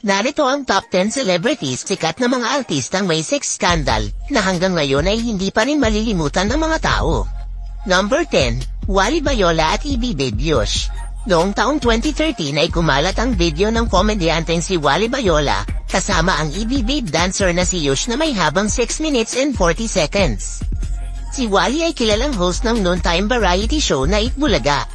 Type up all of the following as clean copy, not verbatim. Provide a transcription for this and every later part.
Narito ang top 10 celebrities sikat na mga artistang may sex scandal na hanggang ngayon ay hindi pa rin malilimutan ng mga tao. Number 10, Wally Bayola at EB Bibios. Noong taong 2013 ay kumalat ang video ng komedyanteng si Wally Bayola kasama ang EB Babe dancer na si Yush na may habang 6 minutes and 40 seconds. Si Wally ay kilalang host ng noontime variety show na Itbulaga.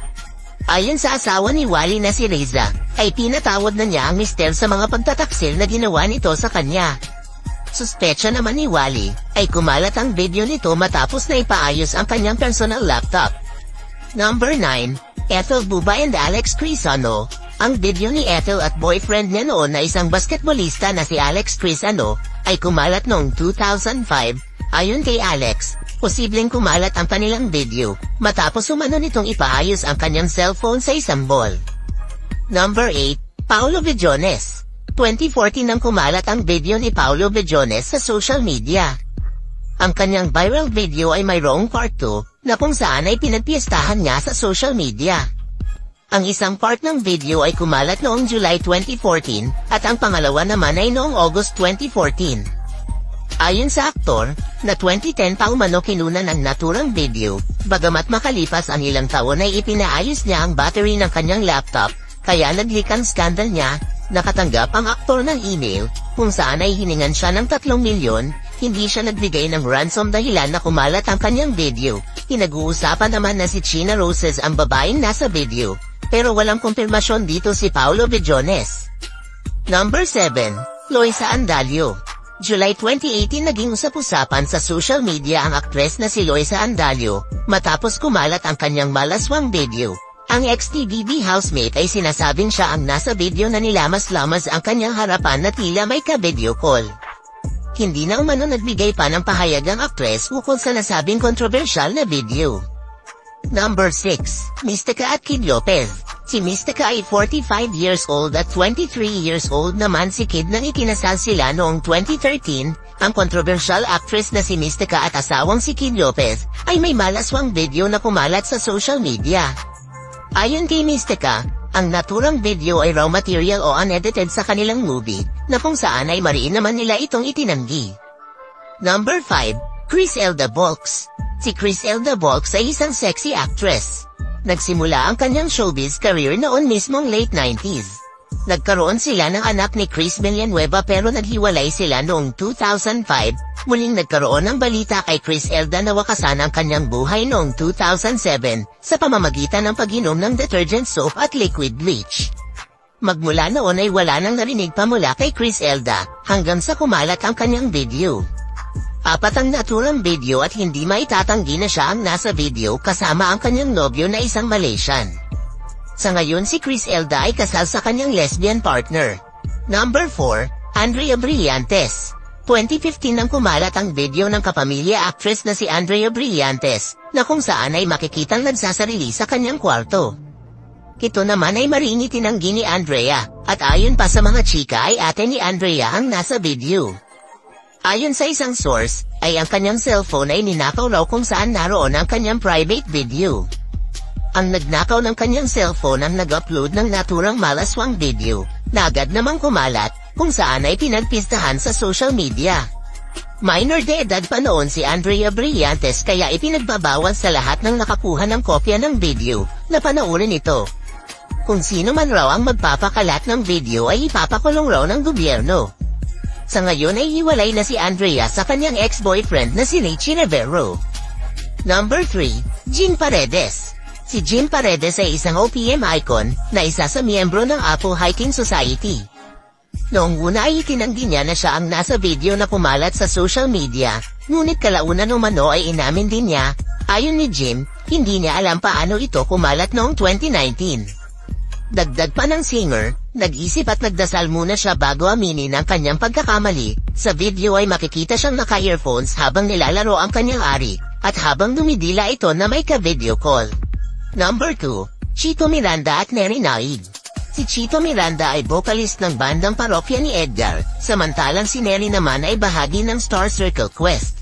Ayon sa asawa ni Wally na si Reza, ay pinatawad na niya ang mister sa mga pagtataksil na ginawa nito sa kanya. Suspecha naman ni Wally, ay kumalat ang video nito matapos na ipaayos ang kanyang personal laptop. Number 9, Ethel Buba and Alex Crisano. Ang video ni Ethel at boyfriend niya noon na isang basketballista na si Alex Crisano, ay kumalat noong 2005. Ayon kay Alex, posibleng kumalat ang kanilang video, matapos umano nitong ipaayos ang kanyang cellphone sa isang ball. Number 8, Paolo Villones. 2014 nang kumalat ang video ni Paolo Villones sa social media. Ang kanyang viral video ay mayroong part 2, na kung saan ay pinagpiestahan niya sa social media. Ang isang part ng video ay kumalat noong July 2014, at ang pangalawa naman ay noong August 2014. Ayon sa aktor, na 2010 pa umano kinunan ang naturang video, bagamat makalipas ang ilang taon ay ipinaayos niya ang battery ng kanyang laptop, kaya nag-leak ang scandal niya. Nakatanggap ang aktor ng email, kung saan ay hiningan siya ng 3 milyon, hindi siya nagbigay ng ransom dahilan na kumalat ang kanyang video. Pinag-uusapan naman na si China Roses ang babaeng nasa video, pero walang kumpirmasyon dito si Paolo Villones. Number 7, Loisa Andalio. July 2018 naging usap-usapan sa social media ang aktres na si Loisa Andalio, matapos kumalat ang kanyang malaswang video. Ang ex-TVB housemate ay sinasabing siya ang nasa video na nilamas-lamas ang kanyang harapan na tila may ka-video call. Hindi na umano nagbigay pa ng pahayag ang aktres ukol sa nasabing kontrobersyal na video. Number 6, Mystica at Kid Lopez. Si Mystica ay 45 years old at 23 years old naman si Kid nang ikinasal sila noong 2013. Ang kontrobersyal actress na si Mystica at asawang si Kid Lopez ay may malaswang video na kumalat sa social media. Ayon kay Mystica, ang naturang video ay raw material o unedited sa kanilang movie, na kung saan ay mariin naman nila itong itinanggi. Number 5, Chris Elda Volks. Si Chris Elda Volks ay isang sexy actress. Nagsimula ang kanyang showbiz career noon mismong late 90s. Nagkaroon sila ng anak ni Chris Villanueva pero naghiwalay sila noong 2005. Muling nagkaroon ng balita kay Chris Elda na wakasan ang kanyang buhay noong 2007 sa pamamagitan ng pag-inom ng detergent soap at liquid bleach. Magmula noon ay wala nang narinig pa mula kay Chris Elda hanggang sa kumalat ang kanyang video. 4 ang naturang video at hindi maitatanggi na siya ang nasa video kasama ang kanyang nobyo na isang Malaysian. Sa ngayon si Chris Elda ay kasal sa kanyang lesbian partner. Number 4, Andrea Brillantes. 2015 nang kumalat ang video ng kapamilya actress na si Andrea Brillantes, na kung saan ay makikitang nagsasarili sa kanyang kwarto. Ito naman ay maringi tinanggi ni Andrea, at ayon pa sa mga chika ay ate ni Andrea ang nasa video. Ayon sa isang source, ay ang kanyang cellphone ay ninakaw raw kung saan naroon ang kanyang private video. Ang nagnakaw ng kanyang cellphone ang nag-upload ng naturang malaswang video, na agad namang kumalat, kung saan ay pinagpistahan sa social media. Minor de edad pa noon si Andrea Brillantes kaya ipinagbabawal sa lahat ng nakakuha ng kopya ng video, na panoorin ito. Kung sino man raw ang magpapakalat ng video ay ipapakulong raw ng gobyerno. Sa ngayon ay hiwalay na si Andrea sa kanyang ex-boyfriend na si Richie Rivero. Number 3, Jean Paredes. Si Jean Paredes ay isang OPM icon na isa sa miyembro ng Apple Hiking Society. Noong una ay itinanggi niya na siya ang nasa video na kumalat sa social media, ngunit kalaunan umano ay inamin din niya. Ayon ni Jean, hindi niya alam paano ito kumalat noong 2019. Dagdag pa ng singer, nag-isip at nagdasal muna siya bago aminin ang kanyang pagkakamali. Sa video ay makikita siyang naka-earphones habang nilalaro ang kanyang ari, at habang dumidila ito na may ka-video call. Number 2, Chito Miranda at Neri Naid. Si Chito Miranda ay vocalist ng bandang Parokya ni Edgar, samantalang si Neri naman ay bahagi ng Star Circle Quest.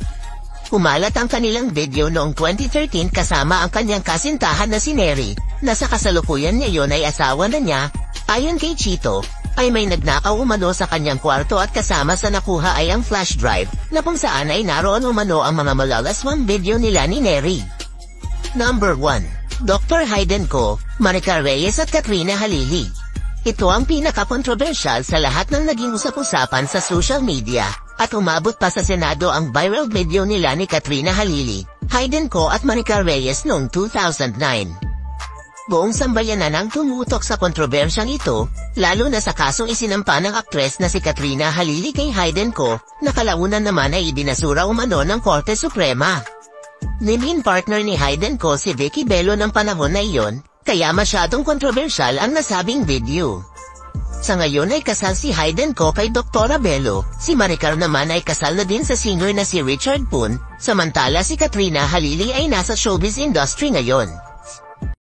Kumalat ang kanilang video noong 2013 kasama ang kanyang kasintahan na si Neri, na sa kasalukuyan ngayon ay asawa na niya. Ayon kay Chito, ay may nagnakaw umano sa kanyang kwarto at kasama sa nakuha ay ang flash drive na kung saan ay naroon umano ang mga malalaswang video nila ni Neri. Number 1. Dr. Hayden Ko, Monica Reyes at Katrina Halili. Ito ang pinaka-controversial sa lahat ng naging usap-usapan sa social media at umabot pa sa Senado ang viral video nila ni Katrina Halili, Hayden Ko at Monica Reyes noong 2009. Buong sambayanan ang tumutok sa kontrobersyang ito, lalo na sa kasong isinampa ng aktres na si Katrina Halili kay Hayden Ko, na kalaunan naman ay ibinasura umano ng Korte Suprema. Naging partner ni Hayden Ko si Vicky Bello ng panahon na iyon, kaya masyadong kontrobersyal ang nasabing video. Sa ngayon ay kasal si Hayden Ko kay Dr. Bello, si Maricar naman ay kasal na din sa singer na si Richard Poon, samantala si Katrina Halili ay nasa showbiz industry ngayon.